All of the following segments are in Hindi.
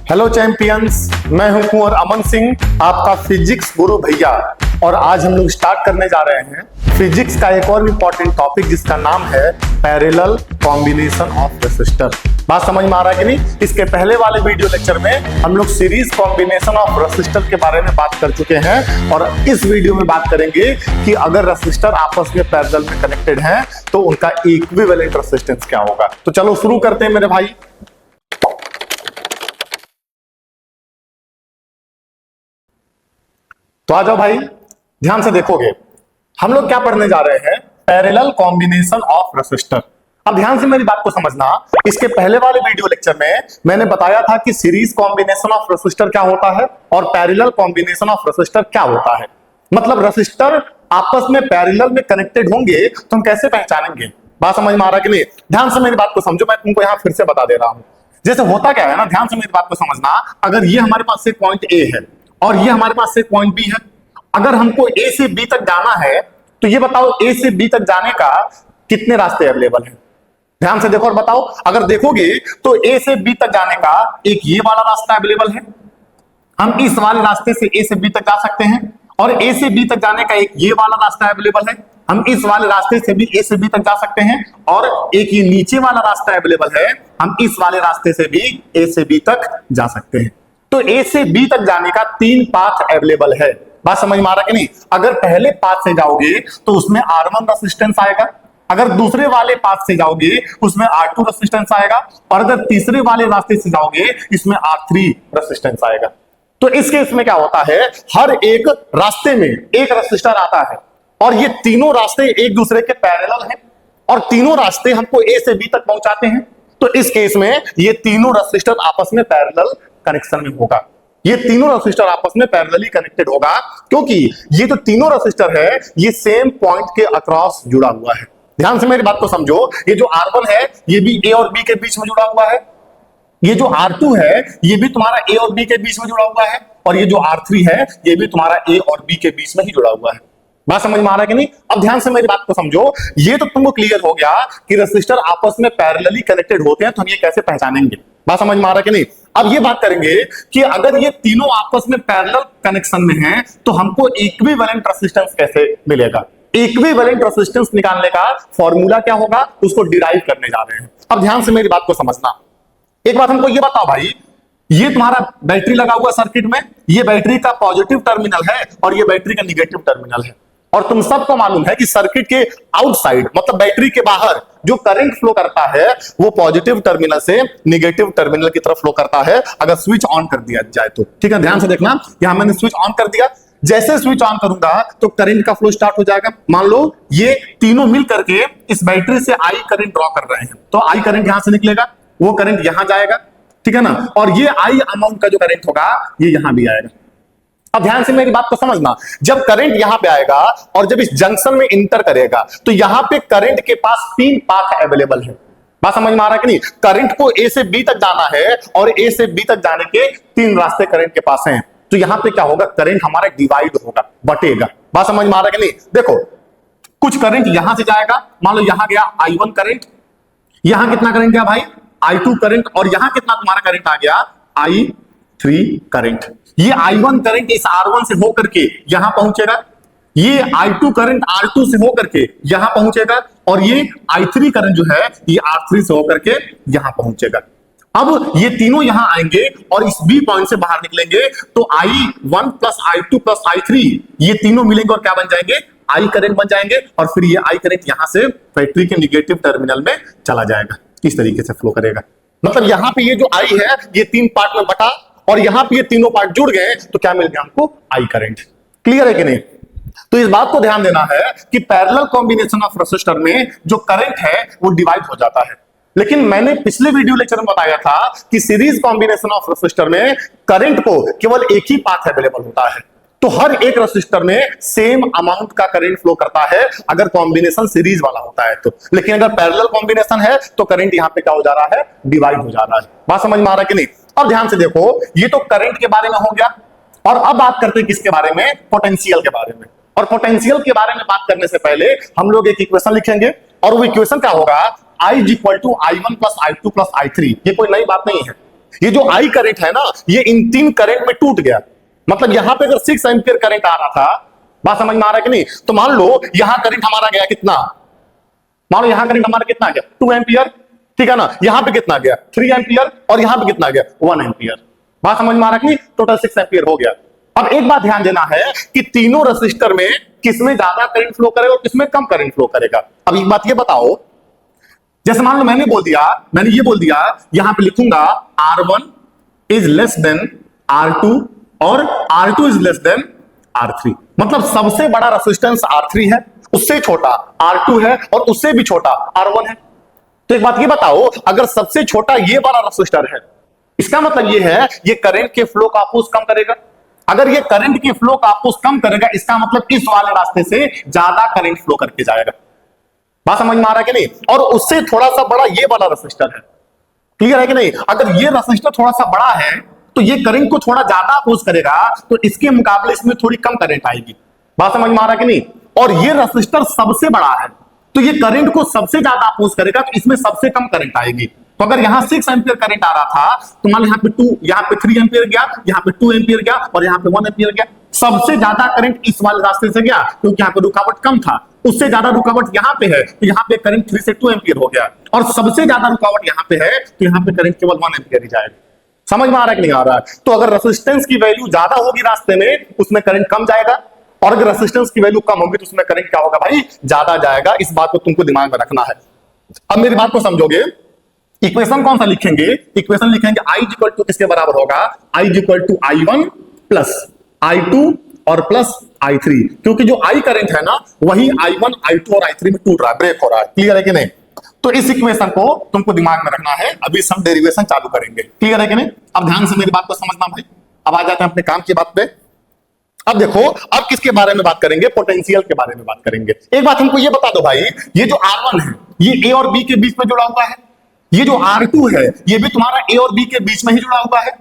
हेलो चैंपियंस, मैं हूं कुंवर अमन सिंह, आपका फिजिक्स गुरु भैया। और आज हम लोग स्टार्ट करने जा रहे हैं फिजिक्स का एक और इंपॉर्टेंट टॉपिक जिसका नाम है पैरेलल कॉम्बिनेशन ऑफ रेसिस्टर। बात समझ में आ रहा है कि नहीं? इसके पहले वाले वीडियो लेक्चर में हम लोग सीरीज कॉम्बिनेशन ऑफ रेसिस्टर के बारे में बात कर चुके हैं और इस वीडियो में बात करेंगे कि अगर रेसिस्टर आपस में पैरेलल में कनेक्टेड हैं तो उनका इक्विवेलेंट रेसिस्टेंस क्या होगा। तो चलो शुरू करते हैं मेरे भाई। तो आ जाओ भाई, ध्यान से देखोगे हम लोग क्या पढ़ने जा रहे हैं, पैरेलल कॉम्बिनेशन ऑफ रेसिस्टर। अब ध्यान से मेरी बात को समझना। इसके पहले वाले वीडियो लेक्चर में मैंने बताया था कि सीरीज कॉम्बिनेशन ऑफ रेसिस्टर क्या होता है और पैरेलल कॉम्बिनेशन ऑफ रेसिस्टर क्या होता है। मतलब रेसिस्टर आपस में पैरेलल में कनेक्टेड होंगे तो हम कैसे पहचानेंगे। बात समझ में आ रहा है कि नहीं? ध्यान से मेरी बात को समझो, मैं तुमको यहां फिर से बता दे रहा हूं। जैसे होता क्या है ना, ध्यान से मेरी बात को समझना। अगर ये हमारे पास से पॉइंट ए है और ये हमारे पास से पॉइंट बी है, अगर हमको ए से बी तक जाना है तो ये बताओ ए से बी तक जाने का कितने रास्ते अवेलेबल हैं। ध्यान से देखो और बताओ। अगर देखोगे तो ए से बी तक जाने का एक ये वाला रास्ता अवेलेबल है, हम इस वाले रास्ते से ए से बी तक जा सकते हैं। और ए से बी तक जाने का एक ये वाला रास्ता अवेलेबल है, हम इस वाले रास्ते से भी ए से बी तक जा सकते हैं। और एक ये नीचे वाला रास्ता अवेलेबल है, हम इस वाले रास्ते से भी ए से बी तक जा सकते हैं। तो ए से बी तक जाने का 3 पाथ अवेलेबल है। बात समझ में आ रहा है कि नहीं? अगर पहले पाथ से जाओगे तो उसमें R1 रेसिस्टेंस आएगा, अगर दूसरे वाले पाथ से जाओगे उसमें R2 रेसिस्टेंस आएगा, और अगर तीसरे वाले रास्ते से जाओगे इसमें R3 रेसिस्टेंस आएगा। तो इस केस में क्या होता है, हर एक रास्ते में एक रेसिस्टर आता है और ये तीनों रास्ते एक दूसरे के पैरेलल हैं और तीनों रास्ते हमको ए से बी तक पहुंचाते हैं। तो इस केस में ये तीनों रेसिस्टर आपस में पैरेलल कनेक्शन में होगा। ये तीनों रेसिस्टर आपस में पैरेलली कनेक्टेड होगा क्योंकि ये जो तीनों रेसिस्टर है ये सेम पॉइंट के अक्रॉस जुड़ा हुआ है। ध्यान से मेरी बात को समझो। ये जो R1 है ये भी ए और बी के बीच में जुड़ा हुआ है, ये जो R2 है ये भी तुम्हारा ए और बी के बीच में जुड़ा हुआ है, और ये जो R3 है ये भी तुम्हारा ए और बी के बीच में ही जुड़ा हुआ है। बात समझ में आ रहा है कि नहीं? अब ध्यान से मेरी बात को समझो। ये तो तुमको क्लियर हो गया कि रेसिस्टर आपस में पैरेलली कनेक्टेड होते हैं, तो हम ये कैसे पहचानेंगे। बात समझ में आ रहा है कि नहीं? अब ये बात करेंगे कि अगर ये तीनों आपस में पैरेलल कनेक्शन में हैं तो हमको इक्विवेलेंट रेसिस्टेंस कैसे मिलेगा। इक्विवेलेंट रेसिस्टेंस निकालने का फॉर्मूला क्या होगा उसको डिराइव करने जा रहे हैं। अब ध्यान से मेरी बात को समझना। एक बात हमको ये बताओ भाई, ये तुम्हारा बैटरी लगा हुआ सर्किट में, ये बैटरी का पॉजिटिव टर्मिनल है और ये बैटरी का निगेटिव टर्मिनल है। और तुम सबको मालूम है कि सर्किट के आउटसाइड मतलब बैटरी के बाहर जो करंट फ्लो करता है वो पॉजिटिव टर्मिनल से निगेटिव टर्मिनल की तरफ फ्लो करता है अगर स्विच ऑन कर दिया जाए तो। ठीक है, ध्यान से देखना। यहां मैंने स्विच ऑन कर दिया, जैसे स्विच ऑन करूंगा तो करंट का फ्लो स्टार्ट हो जाएगा। मान लो ये तीनों मिल करके इस बैटरी से आई करंट ड्रॉ कर रहे हैं, तो आई करंट यहां से निकलेगा, वो करंट यहां जाएगा, ठीक है ना। और ये आई अमाउंट का जो करंट होगा ये यहां भी आएगा। अब ध्यान से मेरी बात को समझना। जब करंट यहां पे आएगा और जब इस जंक्शन में इंटर करेगा तो यहां पे करंट के पास 3 पाथ अवेलेबल है। बात समझ में आ रहा है कि नहीं? करंट को ए से बी तक जाना है और ए से बी तक जाने के 3 रास्ते करंट के पास हैं। तो यहां पे क्या होगा, करंट हमारा डिवाइड होगा, बटेगा। बात समझ में आ रहा है कि नहीं? देखो, कुछ करंट यहां से जाएगा, मान लो यहां गया I1 करंट, यहां कितना करंट गया भाई I2 करंट, और यहां कितना तुम्हारा करंट आ गया I3 करंट। ये I1 करंट इस R1 से होकर के यहां पहुंचेगा, ये I2 करंट R2 से होकर के यहां पहुंचेगा, और ये I3 करंट जो है ये R3 से होकर के यहां पहुंचेगा। अब ये तीनों यहां आएंगे और इस B पॉइंट से बाहर निकलेंगे तो I1 plus I2 plus I3 ये तीनों मिलेंगे और क्या बन जाएंगे, I करंट बन जाएंगे। और फिर ये I करंट यहां से बैटरी के निगेटिव टर्मिनल में चला जाएगा, इस तरीके से फ्लो करेगा। मतलब यहां पे ये जो I है ये 3 पार्ट में बटा और यहां पे ये तीनों पार्ट जुड़ गए तो क्या मिल गया हमको, आई करंट। क्लियर है कि नहीं? तो इस बात को ध्यान देना है कि पैरेलल कॉम्बिनेशन ऑफ रेसिस्टर में जो करंट है वो डिवाइड हो जाता है। लेकिन मैंने पिछले वीडियो लेक्चर में बताया था कि सीरीज कॉम्बिनेशन ऑफ रेसिस्टर में करंट को केवल एक ही पाथ अवेलेबल होता है, तो हर एक रेसिस्टर में सेम अमाउंट का करंट फ्लो करता है अगर कॉम्बिनेशन सीरीज वाला होता है तो। लेकिन अगर पैरेलल कॉम्बिनेशन है तो करंट यहां पे क्या हो जा रहा है, डिवाइड हो जा रहा है। बात समझ में आ रहा है कि नहीं? अब ध्यान से देखो, ये तो करंट के बारे में हो गया और अब बात करते हैं किसके बारे में, पोटेंशियल के बारे में। और पोटेंशियल के बारे में बात करने से पहले हम लोग एक इक्वेशन लिखेंगे और वो इक्वेशन क्या होगा, I equal to I1 plus I2 plus I3। ये कोई नई बात नहीं है, ये जो आई करंट है ना, ये इन तीन करंट में टूट गया। मतलब यहां पे अगर 6 एंपियर करंट आ रहा था, बात समझ में आ रहा है कि नहीं, तो मान लो यहां करंट हमारा गया कितना, मान लो यहां करंट हमारा कितना गया 2 एंपियर, ठीक है ना, यहां पे कितना गया 3 एंपियर, और यहां पे कितना गया 1 एंपियर। बात समझ में आ रहा है कि नहीं, टोटल 6 एंपियर हो गया। अब एक बात ध्यान देना है कि तीनों रेसिस्टर में किसमें ज्यादा करंट फ्लो करेगा और किसमें कम करंट फ्लो करेगा। अब एक बात ये बताओ, जैसे मान लो मैंने ये बोल दिया यहां पे लिखूंगा R1 is less than R2 और R2 is less than R3। मतलब सबसे बड़ा रेसिस्टेंस R3 है, उससे छोटा R2 है और उससे भी छोटा R1 है। तो एक बात ये बताओ, अगर सबसे छोटा ये वाला रेसिस्टर है, इसका मतलब ये है ये करंट के फ्लो का अपोज कम करेगा। अगर ये करंट के फ्लो का अपोज कम करेगा, इसका मतलब इस वाले रास्ते से ज्यादा करंट फ्लो करके जाएगा। बात समझ में आ रहा है कि नहीं। और उससे थोड़ा सा बड़ा ये वाला रेसिस्टर है, क्लियर है कि नहीं। अगर ये रेसिस्टर थोड़ा सा बड़ा है तो ये करंट को थोड़ा ज्यादा अपोज करेगा, तो इसके मुकाबले इसमें थोड़ी कम करंट आएगी। बात समझ में आ रहा है कि नहीं। और ये रेसिस्टर सबसे बड़ा है तो ये करंट को सबसे ज्यादा अपोज करेगा, तो इसमें सबसे कम करंट आएगी। तो अगर यहां 6 एंपियर करंट आ रहा था, तो मान लो यहाँ पे 2, यहाँ पे 3 एंपियर गया, यहाँ पे 2 एंपियर गया और यहाँ पे 1 एंपियर गया। सबसे ज्यादा करंट इस वाले रास्ते से गया क्योंकि यहाँ पे रुकावट कम था, उससे ज्यादा रुकावट यहाँ पे है तो यहाँ पे करंट 3 से 2 एंपियर हो गया, और सबसे ज्यादा रुकावट यहाँ पे है तो यहाँ पे करंट केवल 1 एंपियर ही जाएगा। समझ में आ रहा है कि नहीं आ रहा है। तो अगर रेसिस्टेंस की वैल्यू ज्यादा होगी रास्ते में, उसमें करंट कम जाएगा, और अगर रेसिस्टेंस की वैल्यू कम होगी तो उसमें करंट क्या होगा भाई, ज्यादा जाएगा। इस बात को तुमको दिमाग में रखना है। अब मेरी बात को समझोगे, इक्वेशन कौन सा लिखेंगे, इक्वेशन लिखेंगे I इक्वल टू किसके बराबर होगा, I equal to I1 plus I2 और प्लस I3, क्योंकि जो I करंट है ना वही I1, I2 और I3 में टूट रहा है, ब्रेक हो रहा है। क्लियर है कि नहीं। तो इस इक्वेशन को तुमको दिमाग में रखना है। अभी सम डेरिवेशन चालू करेंगे, क्लियर है कि नहीं। अब ध्यान से मेरी बात को समझना भाई। अब आ जाते हैं अपने काम की बात पे। अब देखो, अब किसके बारे में बात करेंगे, पोटेंशियल के बारे में बात करेंगे। एक बात हमको ये बता दो भाई, ये जो R1 है ये A और B के बीच में जुड़ा हुआ है, ये जो R2 है ये भी तुम्हारा A और B के बीच में ही जुड़ा हुआ है,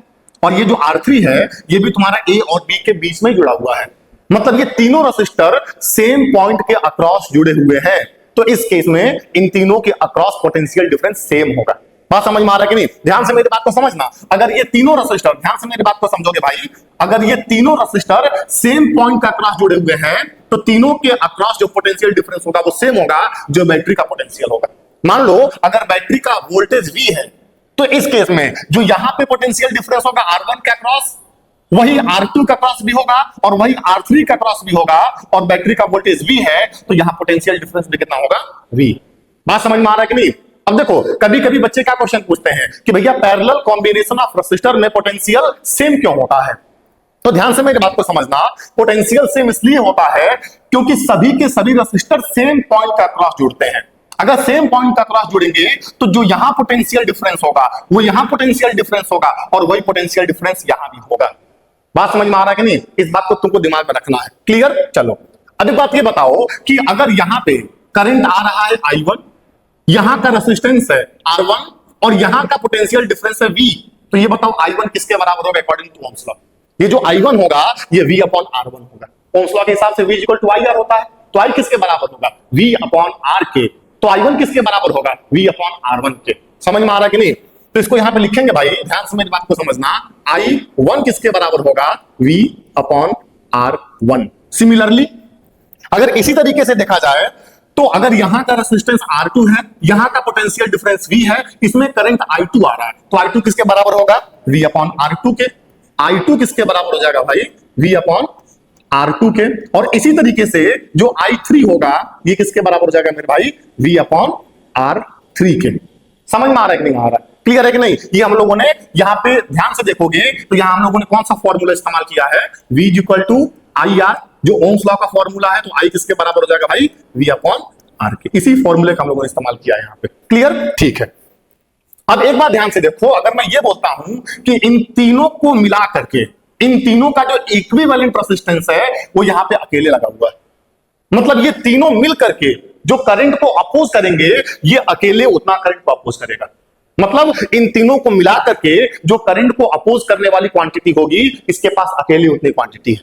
और ये जो R3 है ये भी तुम्हारा A और B के बीच में जुड़ा हुआ है। मतलब ये तीनों रेसिस्टर सेम पॉइंट के अक्रॉस जुड़े हुए हैं, तो इस केस में इन तीनों के अक्रॉस पोटेंशियल डिफरेंस सेम होगा। बात समझ में आ रहा है कि नहीं। ध्यान से मेरी बात को समझना। अगर ये तीनों रेसिस्टर, ध्यान से मेरी बात को समझोगे भाई, अगर ये तीनों रेसिस्टर सेम पॉइंट का अक्रॉस जुड़े हुए हैं तो तीनों के अक्रॉस जो पोटेंशियल डिफरेंस होगा वो सेम होगा जो बैटरी का पोटेंशियल होगा। मान लो अगर बैटरी का वोल्टेज V है, तो इस केस में जो यहां पे पोटेंशियल डिफरेंस होगा R1 का क्रॉस, वही R2 का क्रॉस भी होगा और वही R3 का क्रॉस भी होगा, और बैटरी का वोल्टेज V है तो यहां पोटेंशियल डिफरेंस भी कितना होगा, V। बात समझ में आ रहा है कि नहीं। अब देखो, कभी कभी बच्चे क्या क्वेश्चन पूछते हैं कि भैया पैरेलल कॉम्बिनेशन ऑफ रेसिस्टर में पोटेंशियल सेम क्यों होता है। तो ध्यान से मेरी बात को समझना, पोटेंशियल सेम इसलिए होता है क्योंकि सभी के सभी रेसिस्टर सेम पॉइंट का क्रॉस जुड़ते हैं। अगर सेम पॉइंट का क्रॉस जुड़ेंगे तो जो यहां पोटेंशियल डिफरेंस होगा वो यहां पोटेंशियल डिफरेंस होगा, और वही पोटेंशियल डिफरेंस यहां भी होगा। बात समझ में आ रहा है कि नहीं। इस बात को तुमको दिमाग में रखना है, क्लियर। चलो अब एक बात ये बताओ कि अगर यहां पे करंट आ रहा है I1, यहां का रेसिस्टेंस है R1 और यहां का पोटेंशियल डिफरेंस है V, तो ये बताओ I1 किसके बराबर होगा अकॉर्डिंग टू ओम्स लॉ। ये जो I1 होगा ये V अपॉन R1 होगा। ओम्स लॉ के हिसाब से V इक्वल टू IR होता है, तो I किसके बराबर होगा, V अपॉन R के। तो I1 किसके बराबर होगा, V अपॉन R1 के। समझ में आ रहा है कि नहीं। तो इसको यहां पे लिखेंगे भाई, ध्यान से मेरी बात को समझना, I1 किसके बराबर होगा, V अपॉन R1। सिमिलरली अगर इसी तरीके से देखा जाए तो अगर यहां का रेसिस्टेंस R2 है, यहां का पोटेंशियल डिफरेंस V है, इसमें करंट I2 आ रहा है, तो I2 किसके बराबर होगा, V अपॉन R2 के। I2 किसके बराबर हो जाएगा भाई, V अपॉन R2 के। और इसी तरीके से जो I3 होगा ये किसके बराबर हो जाएगा मेरे भाई, V अपॉन R3 के। समझ में आ रहा है कि नहीं आ रहा है, क्लियर है कि नहीं। ये हम लोगों ने यहाँ पे ध्यान से देखोगे तो यहाँ हम लोगों ने कौन सा फॉर्मूला इस्तेमाल किया है, V इक्वल टू IR, जो ओम्स लॉ का फॉर्मूला है, तो I किसके बराबर हो जाएगा भाई, V अपॉन R के। इसी फॉर्मूले का हम लोगों ने इस्तेमाल किया है यहाँ पे, क्लियर, ठीक है। अब एक बात ध्यान से देखो, अगर मैं ये बोलता हूं कि इन तीनों को मिला करके इन तीनों का जो इक्विवेलेंट रेजिस्टेंस है वो यहां पे अकेले लगा हुआ है, मतलब ये तीनों मिल करके जो करंट को अपोज करेंगे ये अकेले उतना करंट को अपोज करेगा। मतलब इन तीनों को मिला करके जो करंट को अपोज करने वाली क्वांटिटी होगी इसके पास अकेले उतनी क्वांटिटी है।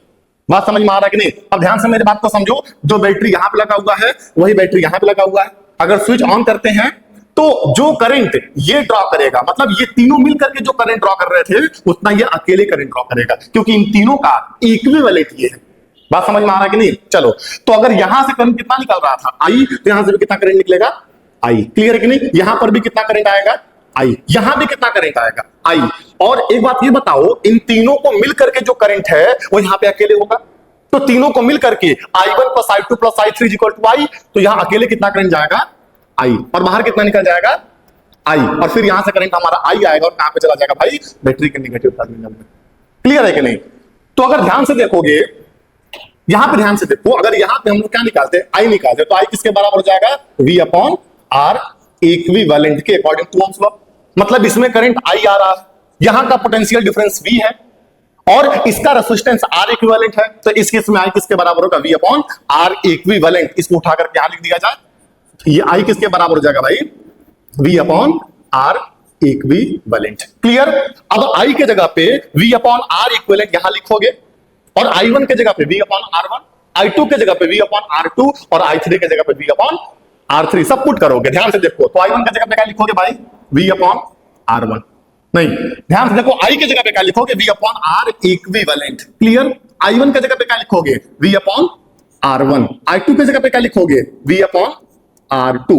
बात समझ में आ रहा है कि नहीं। अब ध्यान से मेरी बात को समझो, जो बैटरी यहां पे लगा हुआ है वही बैटरी यहां पे लगा हुआ है। अगर स्विच ऑन करते हैं तो जो करंट ये ड्रॉ करेगा, मतलब ये तीनों मिलकर के जो करंट ड्रॉ कर रहे थे उतना ये अकेले करंट ड्रॉ करेगा, क्योंकि इन तीनों का इक्विवेलेंट ये है। बात समझ में आ रहा है कि नहीं? चलो, तो अगर यहां से करंट कितना निकल रहा था आई, तो यहां से भी कितना करंट निकलेगा आई। क्लियर है कि नहीं? यहां पर भी कितना करंट आएगा आई, यहां भी कितना करंट आएगा आई। और एक बात ये बताओ, इन तीनों को मिलकर के जो करंट है वो यहां पे अकेले होगा, तो तीनों को मिलकर के I1 plus I2 plus I3 equal to I, तो यहां अकेले कितना करंट जाएगा I, और बाहर कितना निकल जाएगा I, और फिर यहां से करंट हमारा I आएगा और कहां पे चला जाएगा भाई? बैटरी के नेगेटिव टर्मिनल में। क्लियर है कि नहीं? तो अगर ध्यान से देखोगे, यहां पे ध्यान से देखो, अगर यहां पे हम लोग क्या निकालते हैं? I निकालते, तो I किसके बराबर हो जाएगा? V अपॉन R इक्विवेलेंट के अकॉर्डिंग टू ओम्स लॉ। मतलब इसमें करंट I आ रहा है, यहां का पोटेंशियल डिफरेंस V है और इसका रेजिस्टेंस R इक्विवेलेंट है, तो इस केस में I किसके बराबर होगा? V upon R equivalent. इसको उठा करके यहां लिख दिया जाए, ये I किसके बराबर हो जाएगा भाई? V upon R equivalent. Clear? अब I के जगह पे V अपॉन R इक्विवेलेंट यहां लिखोगे, और I1 के जगह पे V अपॉन R1, I2 के जगह पे V अपॉन R2 और I3 के जगह पे V अपॉन R3 सब पुट करोगे। ध्यान से देखो, तो I1 के जगह पे क्या लिखोगे भाई? V upon R1। नहीं, ध्यान से देखो, I के जगह पे क्या लिखोगे? V upon R equivalent. Clear? I1 के जगह पे क्या लिखोगे? V upon R1। I2 के जगह पे क्या लिखोगे? V अपॉन R2,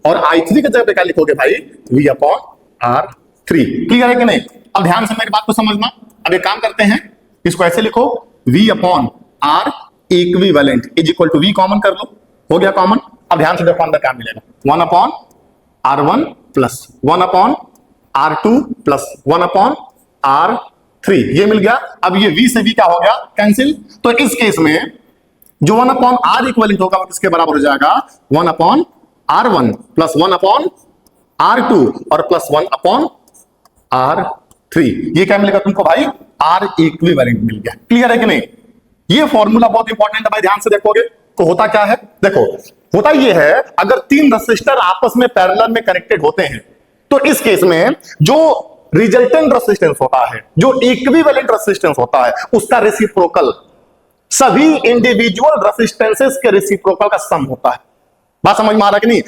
और I3 के जगह पे क्या लिखोगे भाई? V upon R3। क्लियर है कि नहीं? अब ध्यान से मेरी बात को समझना। अब एक काम करते हैं, इसको ऐसे लिखो, V upon R equivalent is equal to V common कर लो, हो गया कॉमन। अब ध्यान से देखो अंदर क्या मिलेगा? 1 upon R1 plus 1 upon R2 plus 1 upon R3, ये मिल गया। अब ये V से V क्या हो गया? कैंसिल। तो इस केस में जो 1 अपॉन R इक्विवेलेंट होगा वो किसके बराबर हो जाएगा? 1 upon R1 plus 1 upon R2 और प्लस 1 अपॉन R3। ये क्या मिलेगा तुमको भाई? R इक्विवेलेंट मिल गया। क्लियर है कि नहीं? ये फॉर्मूला बहुत इंपॉर्टेंट है भाई, ध्यान से देखोगे तो होता क्या है? देखो, होता ये है, अगर तीन रेसिस्टर आपस में पैरेलल में कनेक्टेड होते हैं, तो इस केस में जो रिजल्टेंट रेसिस्टेंस होता है, जो इक्विवेलेंट रेसिस्टेंस होता है, उसका रेसिप्रोकल सभी इंडिविजुअल रेसिस्टेंसेस के रेसिप्रोकल का सम होता है। बात समझ में आ रहा है कि नहीं?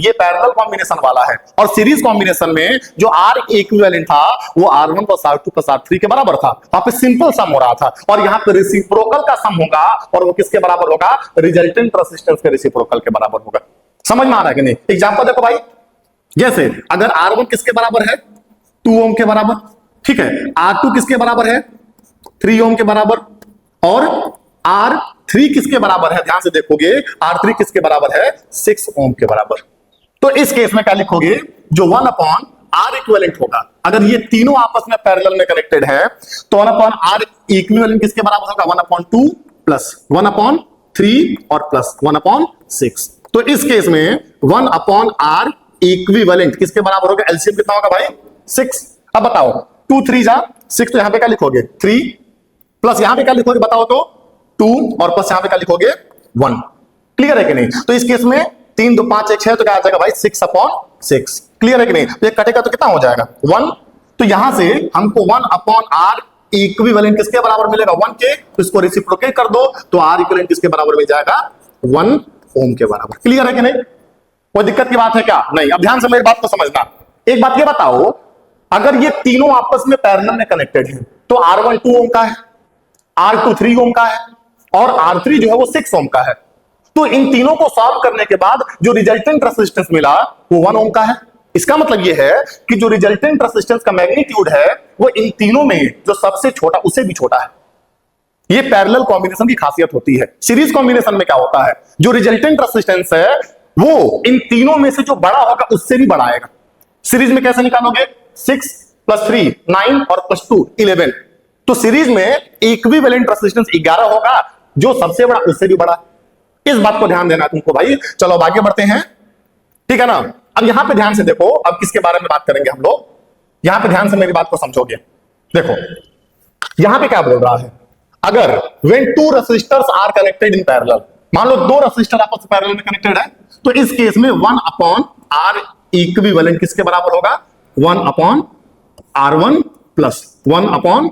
ये पैरेलल कॉम्बिनेशन वाला है, और सीरीज कॉम्बिनेशन में जो R इक्विवेलेंट था वो R1 plus R2 plus R3 के बराबर था। वहां पे सिंपल सम हो रहा था, और यहाँ पे रेसिप्रोकल का सम होगा, और वो किसके बराबर होगा? रिजल्टेंट रेसिस्टेंस के रेसिप्रोकल के बराबर होगा। समझ में आ रहा है कि नहीं? एग्जांपल देखो भाई, जैसे अगर R1 किसके बराबर है? 2 ओम के बराबर, ठीक है। R2 किसके बराबर है? 3 ओम के बराबर, और R3 किसके बराबर है? ध्यान से देखोगे, R3 किसके बराबर है? 6 ओम के बराबर। तो इस केस में क्या लिखोगे? जो 1 अपॉन R इक्विवेलेंट होगा, अगर ये तीनों आपस में पैरेलल में कनेक्टेड है, तो 1 अपॉन R इक्विवेलेंट किसके बराबर होगा? 1 अपॉन 2 प्लस 1 अपॉन 3 और प्लस 1 अपॉन 6। तो इस केस में 1 अपॉन R इक्विवेलेंट किसके बराबर होगा? एलसीएम कितना होगा भाई? 6। अब बताओ, 2 3 जा 6, तो यहां पे क्या लिखोगे? 3 प्लस यहां पे क्या लिखोगे बताओ तो? 2 और प्लस यहां पे क्या लिखोगे? 1। क्लियर है कि नहीं? तो इस केस में 3 2 5 1 6, तो क्या आ जाएगा भाई? 6 अपॉन 6। क्लियर है कि नहीं? तो ये कटेगा तो कितना हो जाएगा? 1। तो यहां से हमको 1 अपॉन R इक्विवेलेंट किसके बराबर मिलेगा? 1 के। तो इसको रेसिप्रोकेट कर दो, तो R इक्विवेलेंट किसके बराबर मिल जाएगा? 1 ओम के बराबर। क्लियर है कि नहीं? कोई दिक्कत की बात है क्या? नहीं। अब ध्यान से मेरी बात को समझना। एक बात ये बताओ, अगर ये तीनों आपस में पैरेलल में कनेक्टेड है, तो R1 2 ओम का है, R2 3 ओम का है, और R3 जो है वो 6 ओम का है। तो इन तीनों को सॉल्व करने के बाद जो रिजल्टेंट रेजिस्टेंस मिला वो 1 ओम का है। इसका मतलब ये है कि जो रिजल्टेंट रेजिस्टेंस का मैग्नीट्यूड है वो इन तीनों में जो सबसे छोटा उससे भी छोटा है। ये पैरेलल कॉम्बिनेशन की खासियत होती है। सीरीज कॉम्बिनेशन में क्या होता है? जो रिजल्टेंट रेजिस्टेंस है वो इन तीनों में से जो बड़ा होगा उससे भी बड़ा आएगा। सीरीज में कैसे निकालोगे? 6 प्लस 3 9 और प्लस 2 11। तो सीरीज में इक्विवेलेंट रेजिस्टेंस 11 होगा, जो सबसे बड़ा उससे भी बड़ा। इस बात को ध्यान देना तुमको भाई। चलो अब आगे बढ़ते हैं, ठीक है ना? अब यहां पे ध्यान से देखो, अब किसके बारे में बात करेंगे हम लोग। यहां पे ध्यान से मेरी बात को समझोगे। देखो यहां पे क्या बोल रहा है, अगर when two resistors are connected in parallel, मान लो दो रेसिस्टर आपस में पैरेलल में कनेक्टेड है, तो इस केस में 1 अपॉन R इक्विवेलेंट किसके बराबर होगा? 1 upon R1 plus 1 upon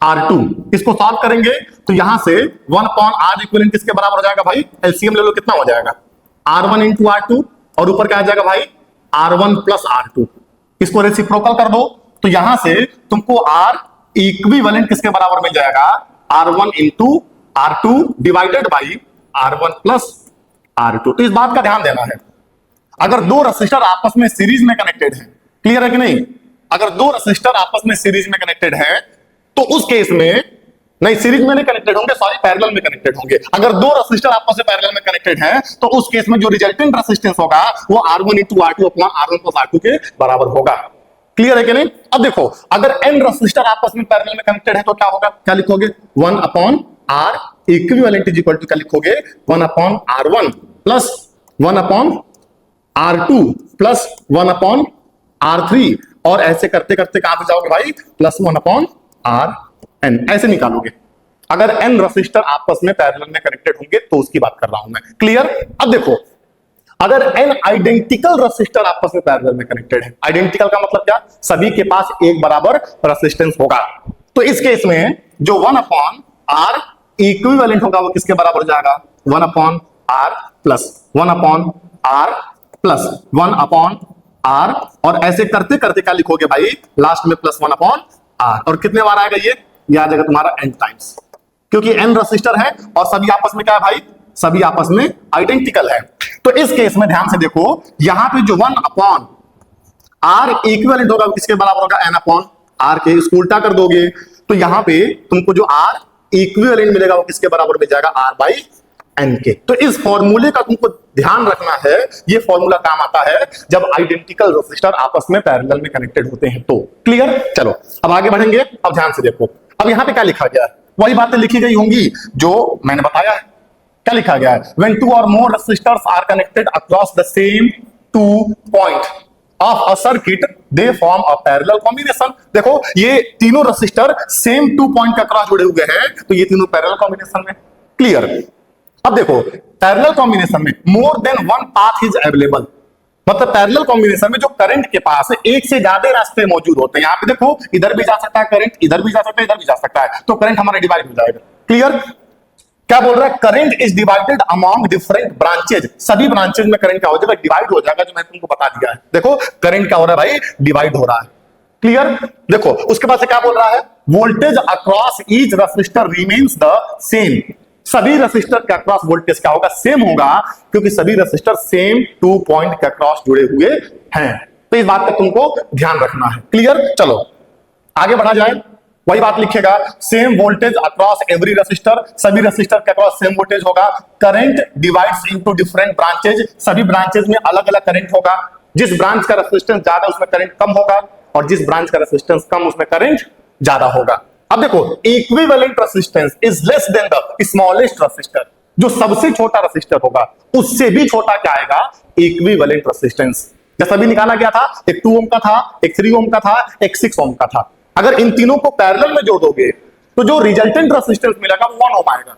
R2। इसको सॉल्व करेंगे तो यहां से 1 अपॉन R इक्विवेलेंट किसके बराबर हो जाएगा भाई? एलसीएम ले लो, कितना हो जाएगा? R1 इंटू R2, और ऊपर क्या आ जाएगा भाई? R1 प्लस R2, इसको रेसिप्रोकल कर दो तो यहां से तुमको R इक्विवेलेंट किसके बराबर मिल जाएगा, R1 into R2 divided by R1 plus R2। तो इस बात का ध्यान देना है, अगर दो रेसिस्टर आपस में सीरीज में कनेक्टेड है, क्लियर है कि नहीं, अगर दो रेसिस्टर आपस में सीरीज में कनेक्टेड है तो उस केस में, नहीं सीरीज में नहीं कनेक्टेड होंगे, सॉरी पैरेलल में कनेक्टेड होंगे, अगर दो रेसिस्टर आपस में पैरेलल में कनेक्टेड है तो उस केस में जो रिजल्टेंट रेसिस्टेंस होगा वो R1 into R2 upon R1 plus R2 के बराबर होगा। क्लियर है कि नहीं। अब देखो अगर n रेसिस्टर आपस में पैरेलल में कनेक्टेड है तो क्या होगा, क्या लिखोगे, 1 upon R equivalent is equal to क्या लिखोगे, 1 upon R1 plus 1 upon R2 plus 1 upon R3, और ऐसे करते करते कहां पे जाओगे भाई, प्लस 1 अपॉन Rn, ऐसे निकालोगे अगर n रेसिस्टर आपस में पैरेलल में कनेक्टेड होंगे तो उसकी बात कर रहा हूं मैं। क्लियर। अब देखो अगर n आइडेंटिकल रेसिस्टर आपस में पैरेलल में कनेक्टेड है, आइडेंटिकल का मतलब क्या, सभी के पास एक बराबर रेसिस्टेंस होगा, तो इस केस में जो 1 अपॉन R इक्विवेलेंट होगा वो किसके बराबर हो जाएगा, 1 upon R plus 1 upon R plus 1 upon R, और ऐसे करते करते क्या लिखोगे भाई, लास्ट में प्लस 1 अपॉन R, और कितने बार आएगा ये आ जाएगा तुम्हारा n टाइम्स, क्योंकि n रेसिस्टर है और सभी आपस में क्या है भाई, सभी आपस में आइडेंटिकल है। तो इस केस में ध्यान से देखो यहां पे जो 1 अपॉन R इक्विवेलेंट होगा किसके बराबर होगा, n अपॉन R के, इसको उल्टा कर दोगे तो यहां पे तुमको जो R इक्विवेलेंट मिलेगा वो किसके बराबर मिल जाएगा, R बाई n के। तो इस फॉर्मूले का तुमको ध्यान रखना है, ये फॉर्मूला काम आता है जब आइडेंटिकल रेसिस्टर आपस में पैरेलल में कनेक्टेड होते हैं तो। क्लियर। चलो अब आगे बढ़ेंगे, अब ध्यान से देखो अब यहां पे क्या लिखा गया है, वही बातें लिखी गई होंगी जो मैंने बताया है। क्या लिखा गया है, when two or more resistors are connected across the same two point of a circuit they form a parallel combination। देखो ये तीनों रेसिस्टर सेम 2 पॉइंट के क्रॉस जुड़े हुए हैं तो ये तीनों पैरेलल कॉम्बिनेशन में। क्लियर। अब देखो पैरेलल कॉम्बिनेशन में more than one path is available, मतलब पैरेलल कॉम्बिनेशन में जो करंट के पास एक से ज्यादा रास्ते मौजूद होते हैं, यहां पे देखो इधर भी जा सकता है करंट, इधर भी जा सकता है, इधर भी जा सकता है, तो करंट हमारा डिवाइड हो जाएगा। क्लियर। क्या बोल रहा है, current is divided among different branches, सभी ब्रांचेज में करंट क्या हो जाएगा, डिवाइड हो जाएगा, जो मैंने तुमको बता दिया है। देखो करंट क्या हो रहा है भाई, डिवाइड हो रहा है। क्लियर। देखो उसके बाद से क्या बोल रहा है, voltage across each resistor remains the same, सभी रेसिस्टर के अक्रॉस वोल्टेज क्या होगा, सेम होगा, क्योंकि सभी रेसिस्टर सेम 2 पॉइंट के अक्रॉस जुड़े हुए हैं। तो इस बात का तुमको ध्यान रखना है। क्लियर। चलो आगे बढ़ा जाए, वही बात लिखेगा, same voltage across every resistor, सभी रेसिस्टर के अक्रॉस सेम वोल्टेज होगा, current divides into different branches, सभी ब्रांचेज में अलग अलग करंट होगा, जिस ब्रांच का रेसिस्टेंस ज्यादा उसमें करंट कम होगा और जिस ब्रांच का रेसिस्टेंस कम उसमें करंट ज्यादा होगा। अब देखो equivalent resistance is less than the smallest resistor, जो सबसे छोटा रेसिस्टर होगा उससे भी छोटा क्या आएगा, इक्विवेलेंट रेसिस्टेंस। जैसा भी निकाला गया था, एक 2 ओम का था, एक 3 ओम का था, एक 6 ओम का था, अगर इन तीनों को पैरेलल में जोड़ दोगे तो जो रिजल्टेंट रेसिस्टेंस मिलेगा वो 1 ओम आएगा,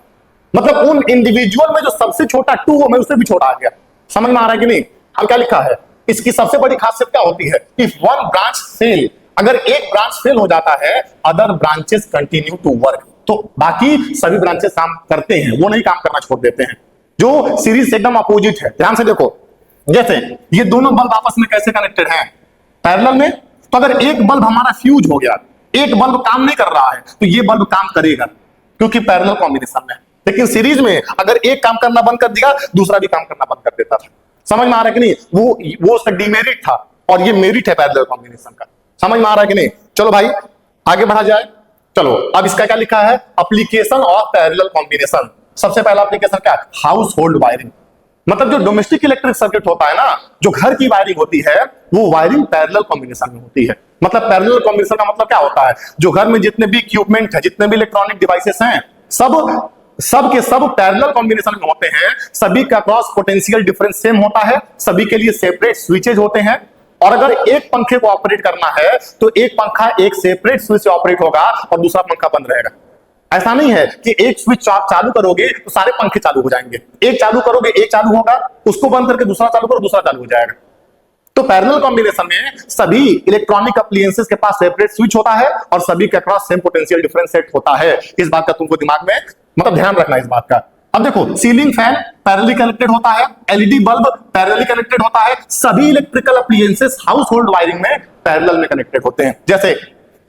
मतलब उन इंडिविजुअल में जो सबसे छोटा 2 ओम है उससे भी छोटा आ गया। समझ में आ रहा है कि नहीं। अब क्या लिखा है, इसकी सबसे बड़ी खासियत क्या होती है, इफ वन ब्रांच फेल, अगर एक ब्रांच फेल हो जाता है other branches continue to work, तो बाकी सभी ब्रांचेस काम करते हैं, वो नहीं काम करना छोड़ देते हैं, जो सीरीज एकदम अपोजिट है। ध्यान से देखो, जैसे ये दोनों बल्ब आपस में कैसे कनेक्टेड हैं, पैरेलल में, तो अगर एक बल्ब हमारा फ्यूज हो गया, एक बल्ब काम नहीं कर रहा है तो ये बल्ब काम करेगा क्योंकि पैरेलल कॉम्बिनेशन में। लेकिन सीरीज में अगर एक काम करना बंद कर दिया दूसरा भी काम करना बंद कर देता था। समझ में आ रहा है कि नहीं, वो उसका डिमेरिट था और ये मेरिट है पैरेलल कॉम्बिनेशन का। समझ में आ रहा है कि नहीं। चलो भाई आगे बढ़ा जाए। चलो अब इसका क्या लिखा है, एप्लीकेशन ऑफ पैरेलल कॉम्बिनेशन। सबसे पहला एप्लीकेशन क्या है, हाउस होल्ड वायरिंग, मतलब जो डोमेस्टिक इलेक्ट्रिक सर्किट होता है ना, जो घर की वायरिंग होती है वो वायरिंग पैरेलल कॉम्बिनेशन में होती है। मतलब पैरेलल कॉम्बिनेशन का मतलब क्या होता है, जो घर में जितने भी इक्विपमेंट है, जितने भी इलेक्ट्रॉनिक डिवाइसेस हैं, सब के सब पैरेलल कॉम्बिनेशन में होते हैं, सभी का क्रॉस पोटेंशियल डिफरेंस सेम होता है, सभी के लिए सेपरेट स्विचेज होते हैं, और अगर एक पंखे को ऑपरेट करना है तो एक पंखा एक सेपरेट स्विच से ऑपरेट होगा और दूसरा पंखा बंद रहेगा। ऐसा नहीं है कि एक स्विच आप चालू करोगे तो सारे पंखे चालू हो जाएंगे, एक चालू करोगे एक चालू होगा, उसको बंद करके दूसरा चालू करो दूसरा चालू हो जाएगा। तो पैरेलल कॉम्बिनेशन में सभी इलेक्ट्रॉनिक अप्लायंसेस के पास सेपरेट स्विच होता है और सभी के across same potential difference set होता है। इस बात का तुमको दिमाग में मतलब ध्यान रखना है इस बात का। अब देखो, सीलिंग फैन पैरेलली कनेक्टेड होता है, एलईडी बल्ब पैरेलली कनेक्टेड होता है, सभी electrical appliances house hold wiring में पैरेलल में कनेक्टेड होते हैं। जैसे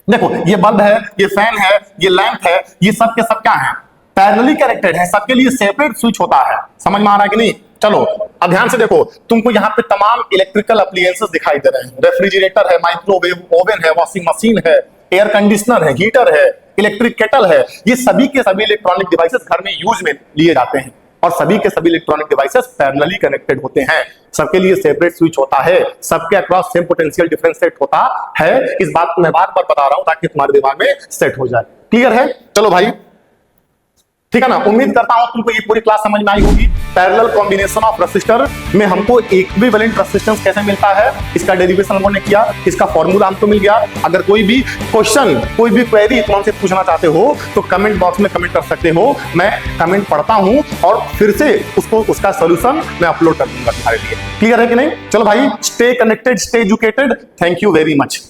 देखो, ये बल्ब है, ये फैन है, ये लैंप है, ये सब के सब क्या है, पैरेलली कनेक्टेड है, सबके लिए सेपरेट स्विच होता है। समझ में आ रहा है कि नहीं? चलो अब ध्यान से देखो, तुमको यहाँ पे तमाम इलेक्ट्रिकल अप्लायंसेस दिखाई दे रहे हैं। रेफ्रिजरेटर है, माइक्रोवेव ओवन है, वॉशिंग मशीन है, एयर कंडीशनर है, हीटर है, इलेक्ट्रिक केटल है। ये सभी के सभी इलेक्ट्रॉनिक डिवाइसेस घर में यूज में लिए जाते हैं और सभी के सभी इलेक्ट्रॉनिक डिवाइसेस पैरेलली कनेक्टेड होते हैं। सबके लिए सेपरेट स्विच होता है, सबके across same potential difference set होता है। इस बात को मैं बार बार बता रहा हूं ताकि तुम्हारे दिमाग में सेट हो जाए। क्लियर है? चलो भाई, ठीक है ना? उम्मीद करता हूं तुमको ये पूरी क्लास समझ में आई होगी। पैरेलल कॉम्बिनेशन ऑफ रेसिस्टर में हमको इक्विवेलेंट रेजिस्टेंस कैसे मिलता है, इसका डेरिवेशन हम लोगों ने किया, इसका फॉर्मूला हमको मिल गया। अगर कोई भी क्वेश्चन, कोई भी क्वेरी तुम हमसे पूछना चाहते हो तो कमेंट बॉक्स में कमेंट कर सकते हो। मैं कमेंट पढ़ता हूं और फिर से उसका सोल्यूशन मैं अपलोड कर दूंगा तुम्हारे लिए। क्लियर है कि नहीं? चलो भाई, stay connected, stay educated. Thank you very much.